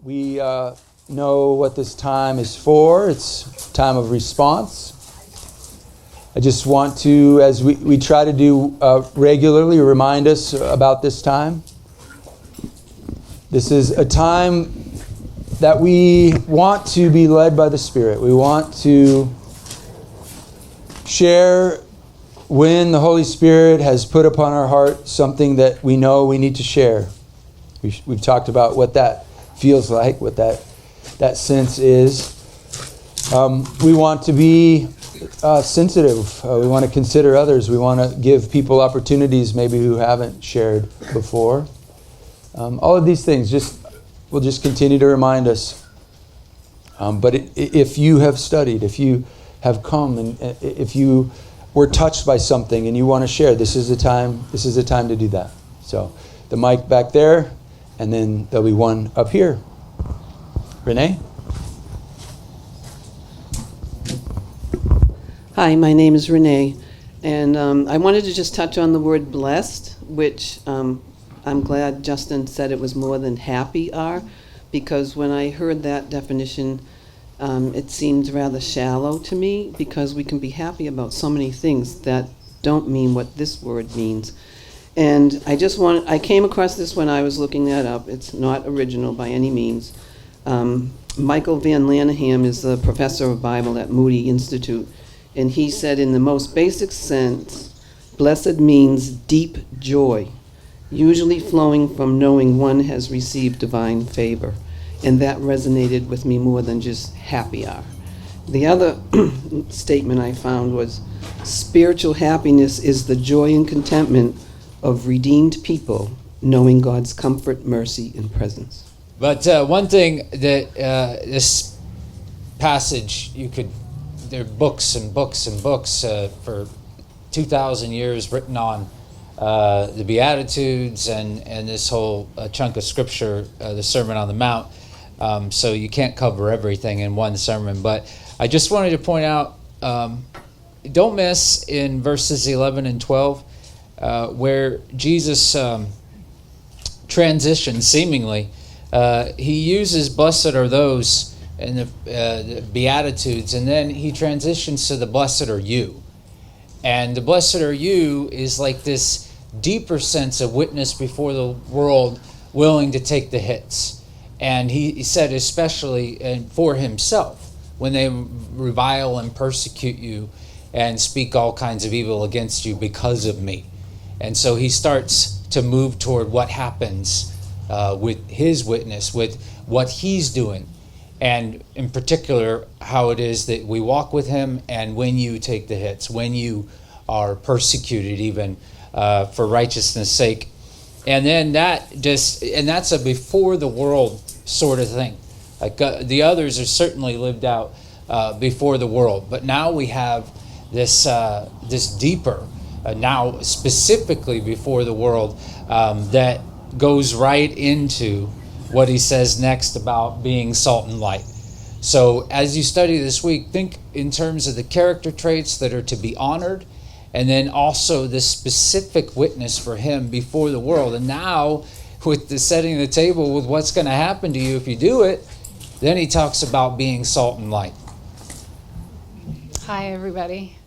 We know what this time is for. It's time of response. I just want to, as we try to do regularly, remind us about this time. This is a time that we want to be led by the Spirit. We want to share when the Holy Spirit has put upon our heart something that we know we need to share. We've talked about what that feels like, what that sense is. We want to be sensitive. We want to consider others. We want to give people opportunities maybe who haven't shared before. All of these things will just continue to remind us. But if you have studied, if you have come, and if you were touched by something and you want to share, this is the time. This is the time to do that. So the mic back there, and then there'll be one up here. Renee? Hi, my name is Renee, and I wanted to just touch on the word blessed, which I'm glad Justin said it was more than happy are, because when I heard that definition, it seemed rather shallow to me, because we can be happy about so many things that don't mean what this word means. And I came across this when I was looking that up. It's not original by any means. Michael Van Laneham is the professor of Bible at Moody Institute, and he said, in the most basic sense, blessed means deep joy, usually flowing from knowing one has received divine favor. And that resonated with me more than just happy are. The other statement I found was, spiritual happiness is the joy and contentment of redeemed people knowing God's comfort, mercy, and presence. But one thing that this passage, there are books and books and books for 2,000 years written on the Beatitudes and this whole chunk of Scripture, the Sermon on the Mount. So you can't cover everything in one sermon. But I just wanted to point out, don't miss in verses 11 and 12, where Jesus transitions seemingly. He uses blessed are those in the Beatitudes, and then he transitions to the blessed are you. And the blessed are you is like this deeper sense of witness before the world, willing to take the hits. And he said especially for himself, when they revile and persecute you and speak all kinds of evil against you because of me. And so he starts to move toward what happens with his witness, with what he's doing. And in particular, how it is that we walk with him, and when you take the hits, when you are persecuted even for righteousness' sake. And then that's a before the world sort of thing. Like the others are certainly lived out before the world, but now we have this deeper, now specifically before the world, that goes right into what he says next about being salt and light. So as you study this week, think in terms of the character traits that are to be honored, and then also the specific witness for him before the world. And now, with the setting the table with what's going to happen to you if you do it, then he talks about being salt and light. Hi, everybody.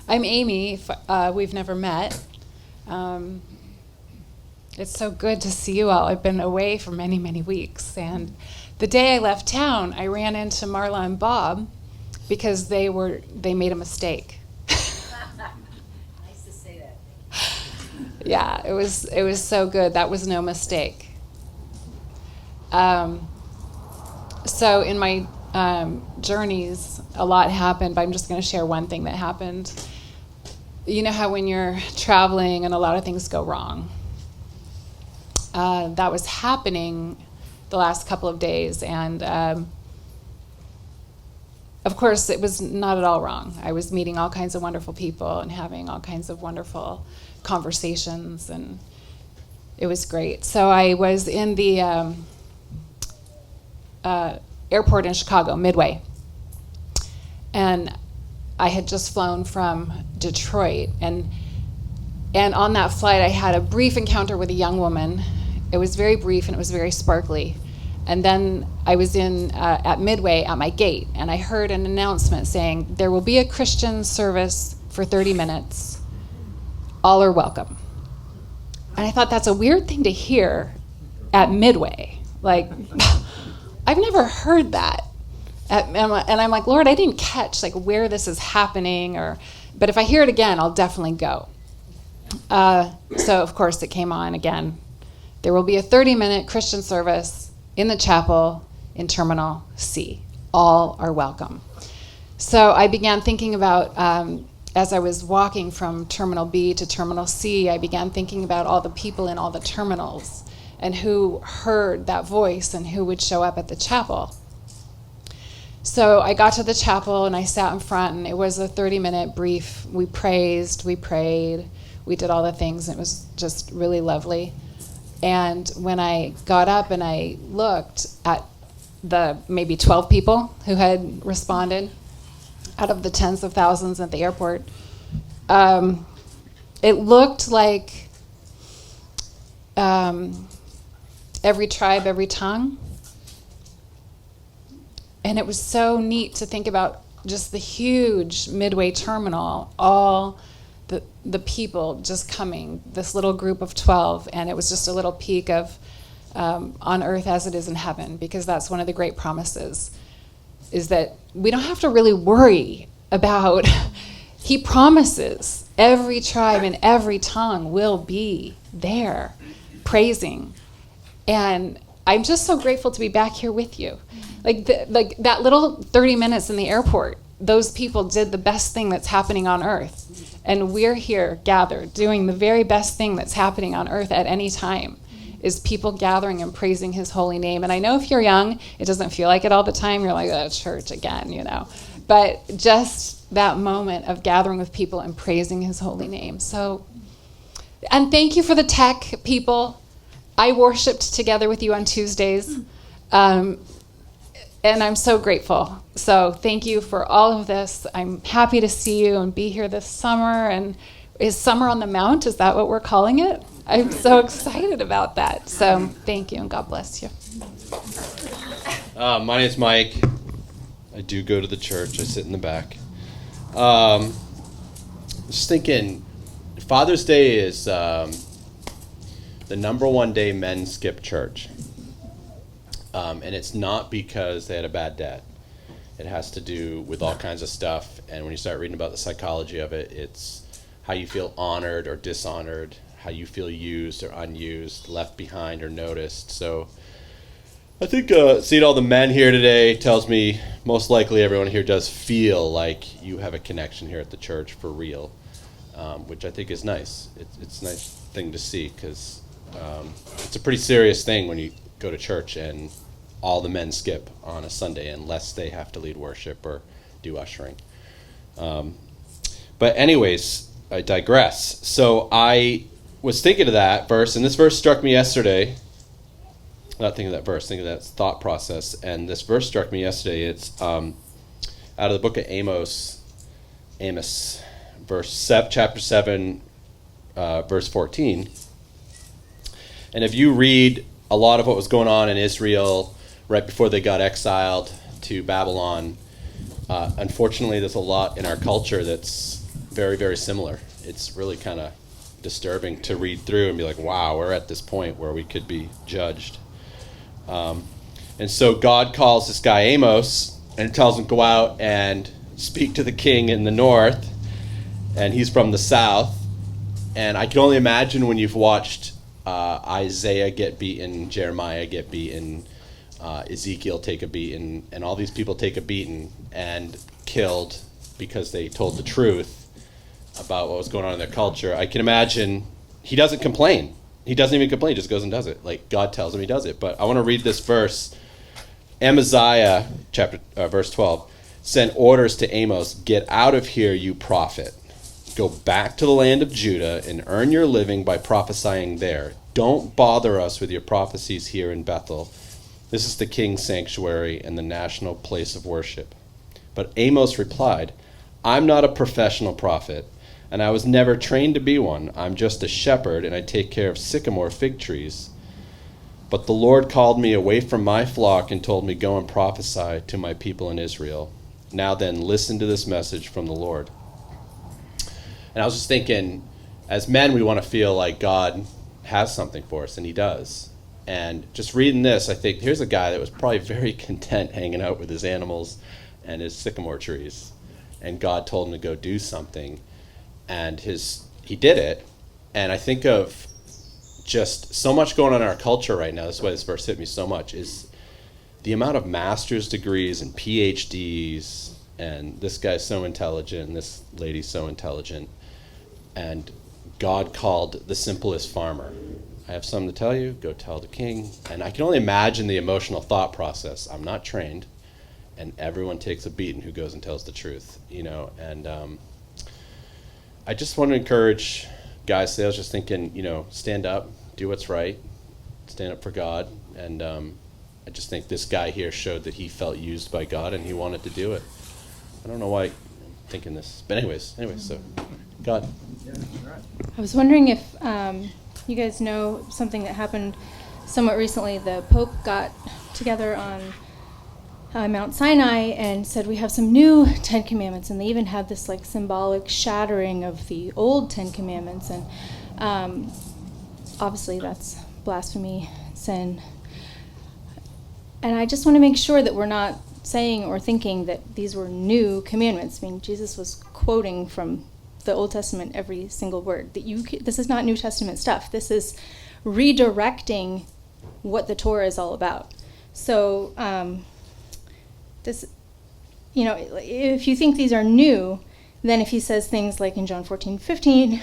I'm Amy. We've never met. It's so good to see you all. I've been away for many, many weeks. And the day I left town, I ran into Marla and Bob because they made a mistake. Nice to say that. Yeah, it was so good. That was no mistake. So in my journeys, a lot happened, but I'm just going to share one thing that happened. You know how when you're traveling and a lot of things go wrong? That was happening the last couple of days, and of course it was not at all wrong. I was meeting all kinds of wonderful people and having all kinds of wonderful conversations, and it was great. So I was in the airport in Chicago, Midway, and I had just flown from Detroit, and on that flight I had a brief encounter with a young woman. It was very brief and it was very sparkly. And then I was at Midway at my gate, and I heard an announcement saying, there will be a Christian service for 30 minutes. All are welcome. And I thought, that's a weird thing to hear at Midway. Like, I've never heard that. And I'm like, Lord, I didn't catch like where this is happening, but if I hear it again, I'll definitely go. So of course it came on again. There will be a 30-minute Christian service in the chapel in Terminal C. All are welcome. So I began thinking about, as I was walking from Terminal B to Terminal C, I began thinking about all the people in all the terminals and who heard that voice and who would show up at the chapel. So I got to the chapel and I sat in front, and it was a 30-minute brief. We praised, we prayed, we did all the things, and it was just really lovely. And when I got up and I looked at the maybe 12 people who had responded out of the tens of thousands at the airport, it looked like every tribe, every tongue. And it was so neat to think about just the huge Midway terminal, all the people just coming, this little group of 12, and it was just a little peek of on earth as it is in heaven, because that's one of the great promises, is that we don't have to really worry about, he promises every tribe and every tongue will be there praising. And I'm just so grateful to be back here with you. Like that little 30 minutes in the airport, those people did the best thing that's happening on earth. And we're here gathered doing the very best thing that's happening on earth at any time, is people gathering and praising his holy name. And I know if you're young, it doesn't feel like it all the time. You're like, oh, church again, you know. But just that moment of gathering with people and praising his holy name. So, and thank you for the tech people. I worshiped together with you on Tuesdays. And I'm so grateful. So thank you for all of this. I'm happy to see you and be here this summer. And is Summer on the Mount? Is that what we're calling it? I'm so excited about that. So thank you, and God bless you. My name's Mike. I do go to the church. I sit in the back. Just thinking, Father's Day is the number one day men skip church. And it's not because they had a bad dad. It has to do with all kinds of stuff. And when you start reading about the psychology of it, it's how you feel honored or dishonored, how you feel used or unused, left behind or noticed. So I think seeing all the men here today tells me most likely everyone here does feel like you have a connection here at the church for real, which I think is nice. It's a nice thing to see, because it's a pretty serious thing when you go to church and all the men skip on a Sunday unless they have to lead worship or do ushering. But anyways, I digress. So I was thinking of that verse, and this verse struck me yesterday. Not thinking of that verse, thinking of that thought process. And this verse struck me yesterday. It's out of the book of Amos, chapter 7, verse 14. And if you read a lot of what was going on in Israel right before they got exiled to Babylon, unfortunately there's a lot in our culture that's very, very similar. It's really kind of disturbing to read through and be like, wow, we're at this point where we could be judged. And so God calls this guy Amos and tells him, go out and speak to the king in the north, and he's from the south. And I can only imagine when you've watched Isaiah get beaten, Jeremiah get beaten, Ezekiel take a beating, and all these people take a beating and killed because they told the truth about what was going on in their culture. I can imagine he doesn't complain. He doesn't even complain, he just goes and does it. Like God tells him he does it. But I want to read this verse. Amaziah, verse 12, sent orders to Amos, get out of here, you prophet. Go back to the land of Judah and earn your living by prophesying there. Don't bother us with your prophecies here in Bethel. This is the king's sanctuary and the national place of worship. But Amos replied, I'm not a professional prophet, and I was never trained to be one. I'm just a shepherd, and I take care of sycamore fig trees. But the Lord called me away from my flock and told me, go and prophesy to my people in Israel. Now then, listen to this message from the Lord. And I was just thinking, as men, we want to feel like God has something for us, and he does. And just reading this, I think, here's a guy that was probably very content hanging out with his animals and his sycamore trees. And God told him to go do something. And he did it. And I think of just so much going on in our culture right now, that's why this verse hit me so much, is the amount of master's degrees and PhDs, and this guy's so intelligent, and this lady's so intelligent. And God called the simplest farmer. I have something to tell you, go tell the king. And I can only imagine the emotional thought process. I'm not trained, and everyone takes a beating who goes and tells the truth, and I just want to encourage guys today. I was just thinking, stand up, do what's right, stand up for God, and I just think this guy here showed that he felt used by God and he wanted to do it. I don't know why I'm thinking this, but anyways, so God. I was wondering if you guys know something that happened somewhat recently. The Pope got together on Mount Sinai and said we have some new 10 Commandments, and they even had this symbolic shattering of the old 10 Commandments, and obviously that's blasphemy, sin. And I just want to make sure that we're not saying or thinking that these were new commandments. I mean, Jesus was quoting from the Old Testament every single word. This is not New Testament stuff. This is redirecting what the Torah is all about. So if you think these are new, then if he says things like in John 14:15,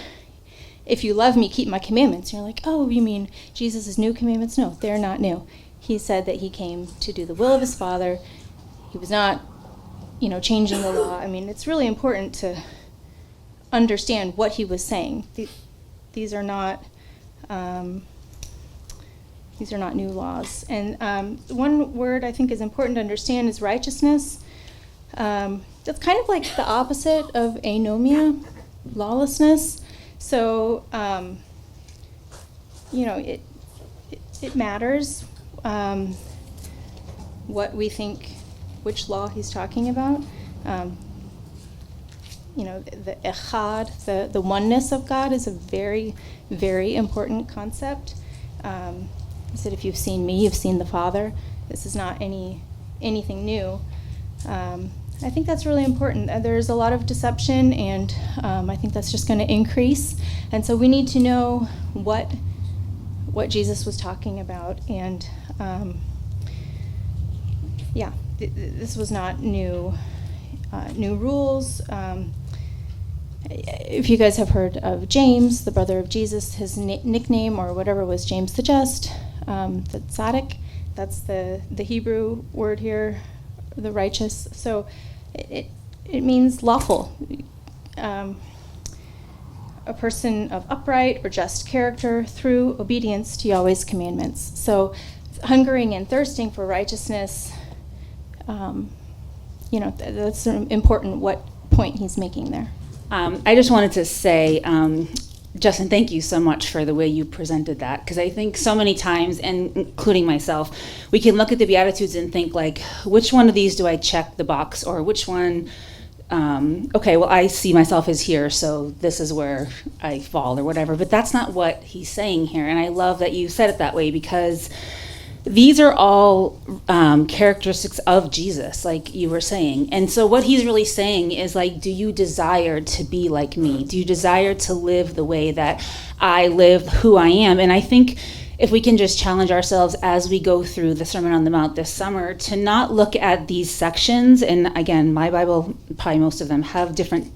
if you love me, keep my commandments, you're like, oh, you mean Jesus' new commandments? No, they're not new. He said that he came to do the will of his Father. He was not, changing the law. I mean, it's really important to understand what he was saying. These are not new laws. And one word I think is important to understand is righteousness. That's kind of like the opposite of anomia, lawlessness. So, it matters what we think, which law he's talking about. The echad, the oneness of God is a very, very important concept. He said, if you've seen me, you've seen the Father. This is not anything new. I think that's really important. There's a lot of deception, and I think that's just going to increase. And so we need to know what Jesus was talking about. And this was not new rules. If you guys have heard of James, the brother of Jesus, his nickname or whatever was James the Just, the tzaddik, that's the Hebrew word here, the righteous. So it means lawful, a person of upright or just character through obedience to Yahweh's commandments. So hungering and thirsting for righteousness, that's important what point he's making there. I just wanted to say, Justin, thank you so much for the way you presented that, because I think so many times, and including myself, we can look at the Beatitudes and think which one of these do I check the box, or which one, I see myself as here, so this is where I fall or whatever, but that's not what he's saying here, and I love that you said it that way, because these are all characteristics of Jesus, like you were saying. And so what he's really saying is do you desire to be like me? Do you desire to live the way that I live, who I am? And I think if we can just challenge ourselves as we go through the Sermon on the Mount this summer to not look at these sections, and again, my Bible, probably most of them, have different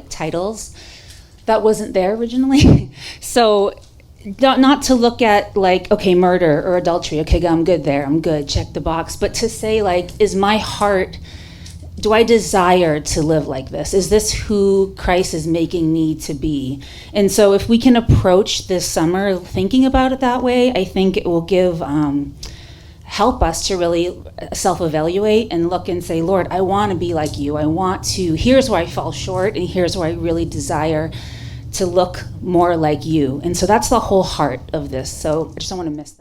titles. That wasn't there originally. So not to look at murder or adultery, okay, I'm good there, I'm good, check the box, but to say is my heart, do I desire to live like this? Is this who Christ is making me to be? And so if we can approach this summer thinking about it that way, I think it will help us to really self-evaluate and look and say, Lord, I want to be like you. Here's where I fall short, and here's where I really desire to look more like you. And so that's the whole heart of this. So I just don't want to miss that.